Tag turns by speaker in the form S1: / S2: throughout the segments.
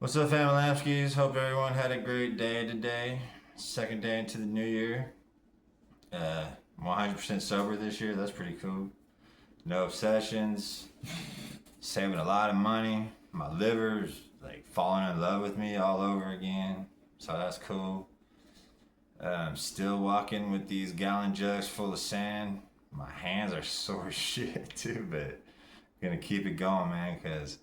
S1: What's up, family Lamskis? Hope everyone had a great day today. Second day into the new year. I'm 100% sober this year. That's pretty cool. No obsessions. Saving a lot of money. My liver's like falling in love with me all over again. So that's cool. Still walking with these gallon jugs full of sand. My hands are sore as shit too, but gonna keep it going, man, because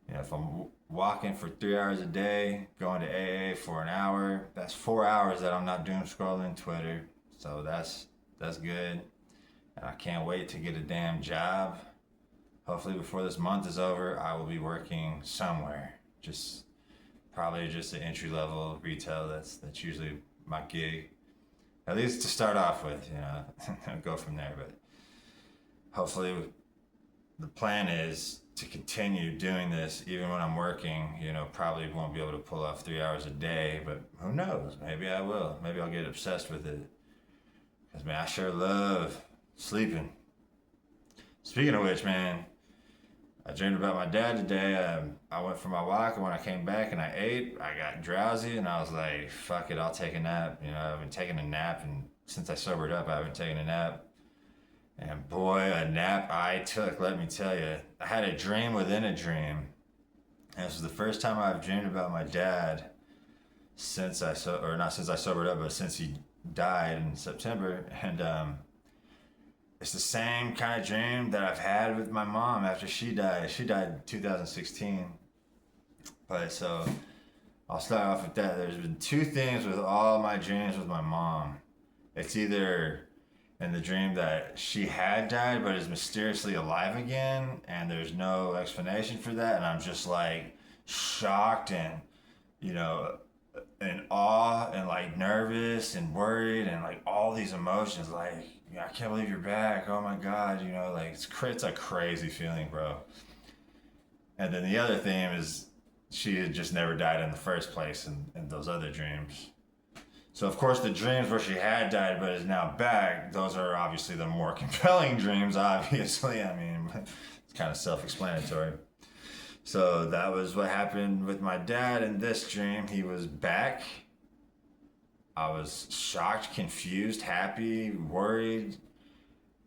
S1: if I'm walking for 3 hours a day, going to AA for an hour, that's 4 hours that I'm not doom scrolling Twitter. So that's good. And I can't wait to get a damn job. Hopefully before this month is over, I will be working somewhere. Probably just an entry level retail. That's usually my gig. At least to start off with, go from there. But hopefully the plan is to continue doing this even when I'm working. Probably won't be able to pull off 3 hours a day, but who knows? Maybe I will. Maybe I'll get obsessed with it. Because, man, I sure love sleeping. Speaking of which, man, I dreamed about my dad today. I went for my walk, and when I came back and I ate, I got drowsy, and I was like, fuck it, I'll take a nap. I've been taking a nap, and since I sobered up, I haven't taken a nap. And boy, a nap I took, let me tell you. I had a dream within a dream. And this was the first time I've dreamed about my dad not since I sobered up, but since he died in September. And it's the same kind of dream that I've had with my mom after she died. She died in 2016. But so I'll start off with that. There's been two things with all my dreams with my mom. It's either in the dream that she had died but is mysteriously alive again, and there's no explanation for that, and I'm just like shocked and in awe and like nervous and worried and like all these emotions, like I can't believe you're back, oh my god, like it's a crazy feeling, bro. And then the other theme is she had just never died in the first place in those other dreams. So of course the dreams where she had died but is now back, those are obviously the more compelling dreams, obviously. I mean, it's kind of self-explanatory. So that was what happened with my dad in this dream. He was back. I was shocked, confused, happy, worried.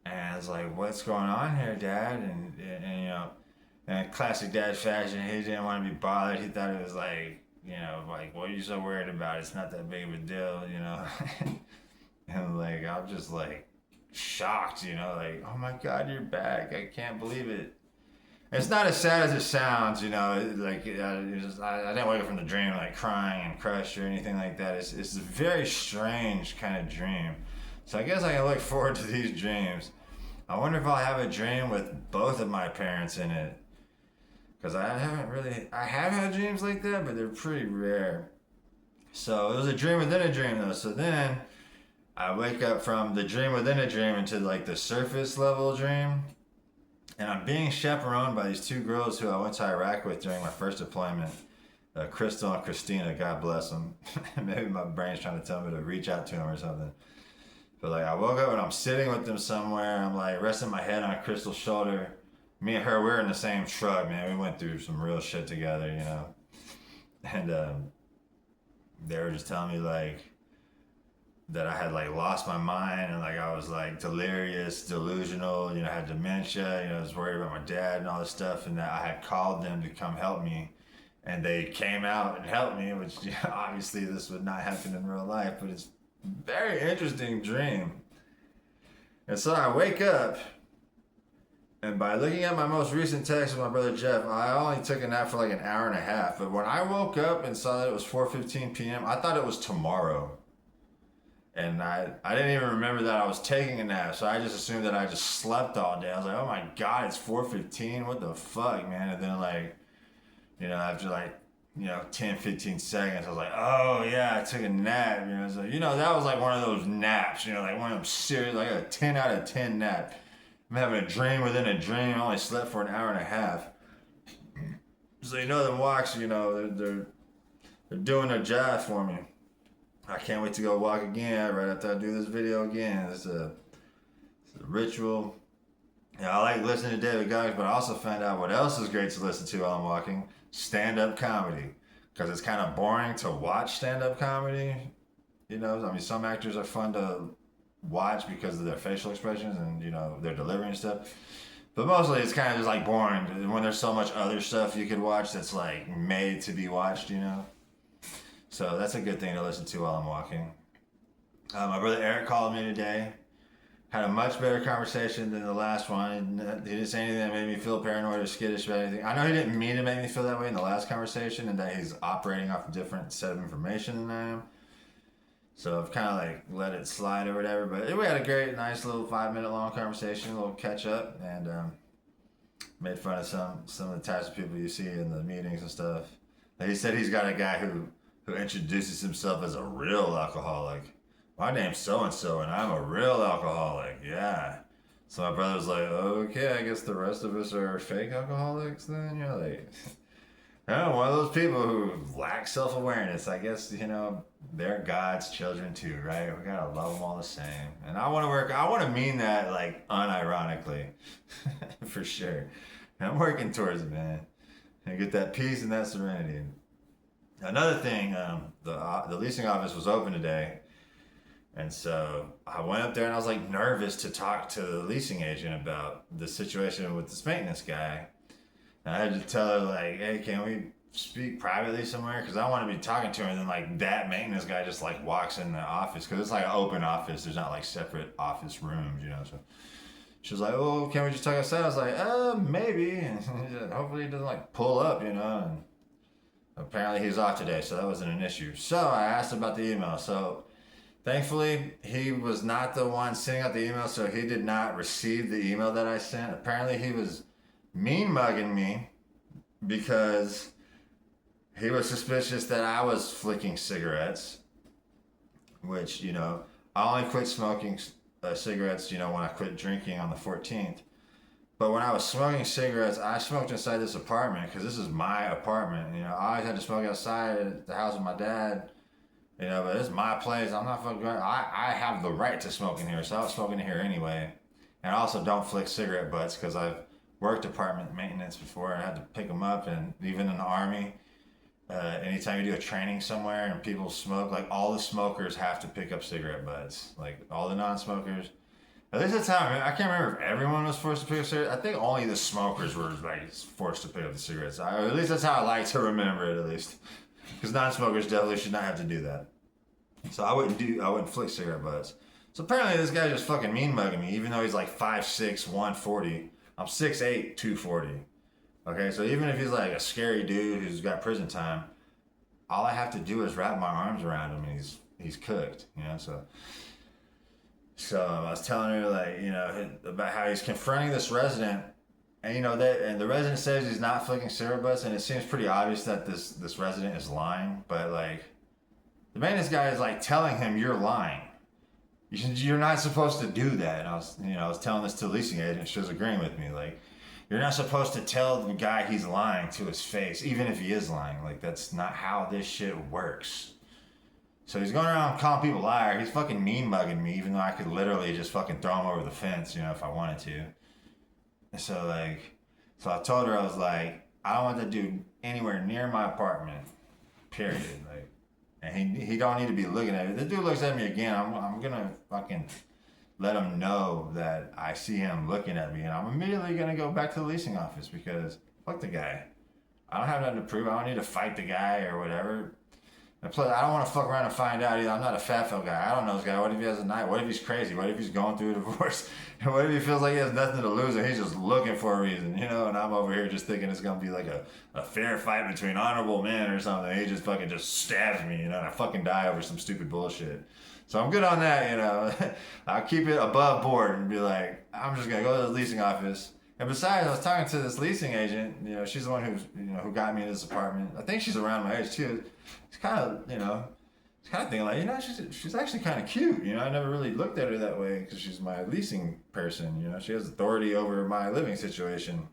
S1: And I was like, what's going on here, Dad? And in classic dad fashion, he didn't want to be bothered. He thought it was like, like, what are you so worried about? It's not that big of a deal, And like, I'm just like shocked, like, oh my God, you're back. I can't believe it. It's not as sad as it sounds, like, I didn't wake up from the dream like crying and crushed or anything like that. It's a very strange kind of dream. So I guess I can look forward to these dreams. I wonder if I'll have a dream with both of my parents in it. Because I have had dreams like that, but they're pretty rare. So it was a dream within a dream though. So then I wake up from the dream within a dream into like the surface level dream. And I'm being chaperoned by these two girls who I went to Iraq with during my first deployment. Crystal and Christina, God bless them. Maybe my brain's trying to tell me to reach out to them or something. But like I woke up and I'm sitting with them somewhere. I'm like resting my head on Crystal's shoulder. Me and her, we're in the same truck, man. We went through some real shit together, And they were just telling me like that I had like lost my mind and like I was like delirious, delusional, I had dementia, I was worried about my dad and all this stuff, and that I had called them to come help me. And they came out and helped me, which obviously this would not happen in real life, but it's a very interesting dream. And so I wake up, and by looking at my most recent text with my brother Jeff, I only took a nap for like an hour and a half. But when I woke up and saw that it was 4:15 p.m., I thought it was tomorrow. And I didn't even remember that I was taking a nap, so I just assumed that I just slept all day. I was like, oh my God, it's 4:15, what the fuck, man? And then like, after like, 10, 15 seconds, I was like, oh yeah, I took a nap. So, that was like one of those naps, like one of them serious, like a 10 out of 10 nap. I'm having a dream within a dream. I only slept for an hour and a half. So them walks, they're doing their job for me. I can't wait to go walk again right after I do this video again. It's a ritual. I like listening to David Goggins, but I also found out what else is great to listen to while I'm walking. Stand-up comedy. because it's kind of boring to watch stand-up comedy. You know, I mean, some actors are fun to watch because of their facial expressions and their delivery and stuff. But mostly it's kind of just like boring when there's so much other stuff you could watch that's like made to be watched. So that's a good thing to listen to while I'm walking. My brother Eric called me today. Had a much better conversation than the last one. He didn't say anything that made me feel paranoid or skittish about anything. I know he didn't mean to make me feel that way in the last conversation, and that he's operating off a different set of information than I am. So I've kind of like let it slide or whatever. But we had a great, nice little 5-minute long conversation, a little catch up, and made fun of some of the types of people you see in the meetings and stuff. And he said he's got a guy who introduces himself as a real alcoholic. My name's so-and-so, and I'm a real alcoholic, yeah. So my brother was like, okay, I guess the rest of us are fake alcoholics then? Like, I'm one of those people who lack self-awareness. I guess, they're God's children too, right? We gotta love them all the same. And I want to mean that, like, unironically, for sure. And I'm working towards it, man. And get that peace and that serenity. Another thing, the leasing office was open today. And so I went up there and I was like nervous to talk to the leasing agent about the situation with this maintenance guy. And I had to tell her like, hey, can we speak privately somewhere? Because I want to be talking to her. And then like that maintenance guy just like walks in the office because it's like an open office. There's not like separate office rooms, So she was like, oh, can we just talk outside? I was like, maybe. And hopefully he doesn't like pull up, And apparently he's off today, so that wasn't an issue. So I asked about the email. So thankfully, he was not the one sending out the email, so he did not receive the email that I sent. Apparently, he was mean mugging me because he was suspicious that I was flicking cigarettes, which, I only quit smoking cigarettes, when I quit drinking on the 14th. But when I was smoking cigarettes, I smoked inside this apartment because this is my apartment. I always had to smoke outside at the house with my dad. But it's my place. I'm not fucking going. I have the right to smoke in here, so I was smoking in here anyway. And I also don't flick cigarette butts because I've worked apartment maintenance before and I had to pick them up. And even in the Army, anytime you do a training somewhere and people smoke, like all the smokers have to pick up cigarette butts. Like all the non-smokers. At least that's how I can't remember if everyone was forced to pick up cigarettes. I think only the smokers were like forced to pick up the cigarettes. At least that's how I like to remember it, at least. Because non-smokers definitely should not have to do that. So I wouldn't flick cigarette butts. So apparently this guy just fucking mean mugging me, even though he's like 5'6", 140. I'm 6'8", 240. Okay, so even if he's like a scary dude who's got prison time, all I have to do is wrap my arms around him and he's cooked, So I was telling her like, about how he's confronting this resident. And and the resident says he's not flicking cigarette butts, and it seems pretty obvious that this resident is lying. But like, the maintenance guy is like telling him, "You're lying. You're not supposed to do that." And I was telling this to the leasing agent. She was agreeing with me. Like, you're not supposed to tell the guy he's lying to his face, even if he is lying. Like, that's not how this shit works. So he's going around calling people liar. He's fucking mean mugging me, even though I could literally just fucking throw him over the fence, if I wanted to. So I told her, I was like, I don't want that dude anywhere near my apartment, period. Like, and he don't need to be looking at me. If the dude looks at me again, I'm gonna fucking let him know that I see him looking at me, and I'm immediately gonna go back to the leasing office because fuck the guy. I don't have nothing to prove. I don't need to fight the guy or whatever. And plus, I don't want to fuck around and find out either. I'm not a fat felt guy. I don't know this guy. What if he has a night? What if he's crazy? What if he's going through a divorce? And what if he feels like he has nothing to lose and he's just looking for a reason, And I'm over here just thinking it's going to be like a fair fight between honorable men or something. He just fucking just stabs me, and I fucking die over some stupid bullshit. So I'm good on that, I'll keep it above board and be like, I'm just going to go to the leasing office. And besides, I was talking to this leasing agent. She's the one who got me in this apartment. I think she's around my age too. It's kind of, it's kind of thinking like, she's actually kind of cute. I never really looked at her that way because she's my leasing person. She has authority over my living situation,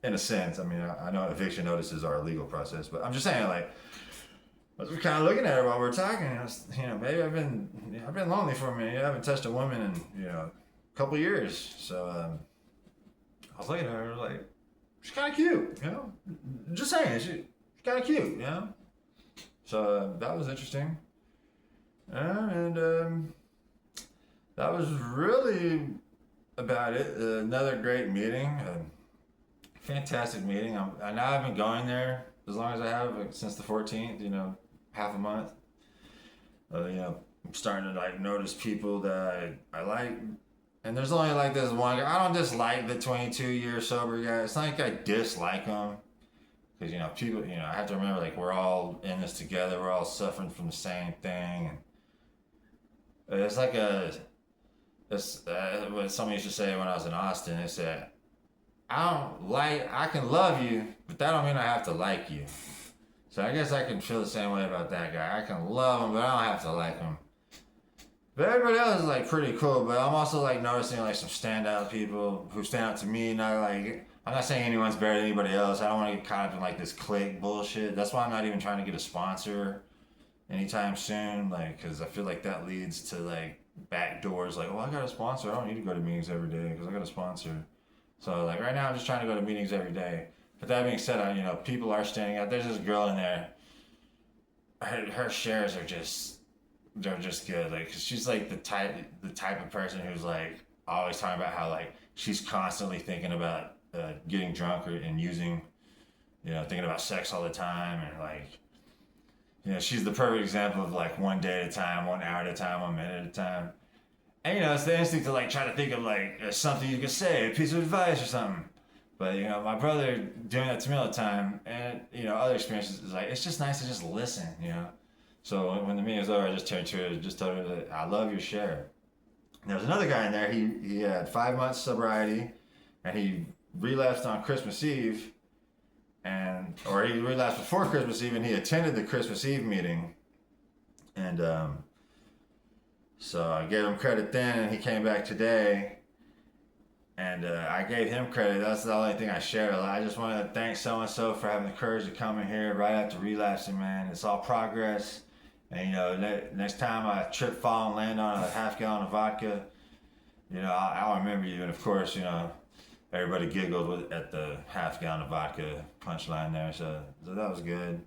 S1: in a sense. I mean, I know eviction notices are a legal process, but I'm just saying, like, I was kind of looking at her while we were talking. I was, maybe I've been lonely for a minute. I haven't touched a woman in a couple years, so. I was looking at her like, she's kind of cute, Just saying, she's kind of cute, So that was interesting. And that was really about it. Another great meeting. Fantastic meeting. I now I've been going there as long as I have since the 14th. Half a month. I'm starting to like notice people that I like, and there's only like this one guy. I don't dislike the 22-year sober guy. It's not like I dislike him, because people. I have to remember, like, we're all in this together. We're all suffering from the same thing, and it's like what somebody used to say when I was in Austin. They said, I can love you, but that don't mean I have to like you. So I guess I can feel the same way about that guy. I can love him, but I don't have to like him. But everybody else is like pretty cool. But I'm also like noticing like some standout people who stand out to me. Not like, I'm not saying anyone's better than anybody else. I don't want to get caught up in like this clique bullshit. That's why I'm not even trying to get a sponsor anytime soon. Like, because I feel like that leads to like back doors. Like, I got a sponsor. I don't need to go to meetings every day because I got a sponsor. So like right now, I'm just trying to go to meetings every day. But that being said, people are standing out. There's this girl in there. Her shares are they're just good. Like, 'cause she's like the type of person who's like always talking about how like she's constantly thinking about getting drunk and using, thinking about sex all the time, and like, she's the perfect example of like one day at a time, 1 hour at a time, 1 minute at a time. And it's the instinct to like try to think of like something you could say, a piece of advice or something. But my brother doing that to me all the time, and other experiences is like it's just nice to just listen. So when the meeting was over, I just turned to her and just told her that I love your share. And there was another guy in there. He had 5 months sobriety, and he relapsed on Christmas Eve, or he relapsed before Christmas Eve, and he attended the Christmas Eve meeting, and so I gave him credit then, and he came back today. And I gave him credit. That's the only thing I shared. I just want to thank so-and-so for having the courage to come in here right after relapsing, man. It's all progress. And, next time I trip, fall, and land on a half gallon of vodka, I'll remember you. And, of course, everybody giggled at the half gallon of vodka punchline there. So that was good.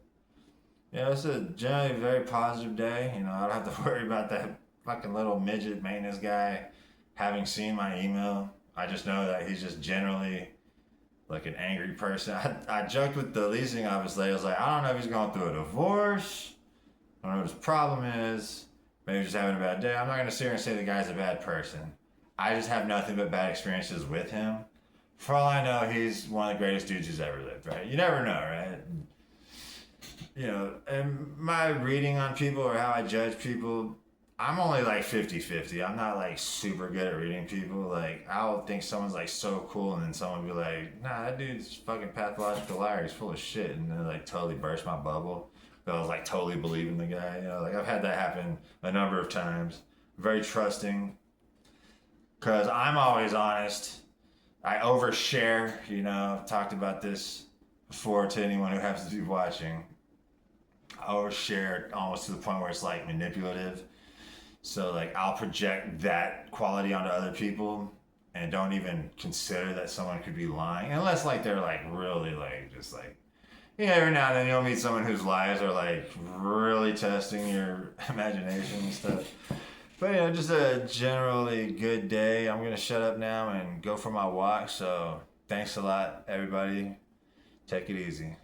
S1: It's a generally very positive day. I don't have to worry about that fucking little midget maintenance guy having seen my email. I just know that he's just generally like an angry person. I joked with the leasing office lady. I was like, I don't know if he's going through a divorce. I don't know what his problem is. Maybe he's just having a bad day. I'm not going to sit here and say the guy's a bad person. I just have nothing but bad experiences with him. For all I know, he's one of the greatest dudes who's ever lived, right? You never know, right? And my reading on people or how I judge people, I'm only like 50-50. I'm not like super good at reading people. Like, I'll think someone's like so cool, and then someone will be like, nah, that dude's fucking pathological liar. He's full of shit. And then like totally burst my bubble. But I was like totally believing the guy. Like I've had that happen a number of times. Very trusting. Because I'm always honest. I overshare. I've talked about this before to anyone who happens to be watching. I overshare almost to the point where it's like manipulative. So like I'll project that quality onto other people and don't even consider that someone could be lying, unless like they're like really like just like every now and then you'll meet someone whose lies are like really testing your imagination and stuff. But just a generally good day. I'm gonna shut up now and go for my walk. So thanks a lot, everybody. Take it easy.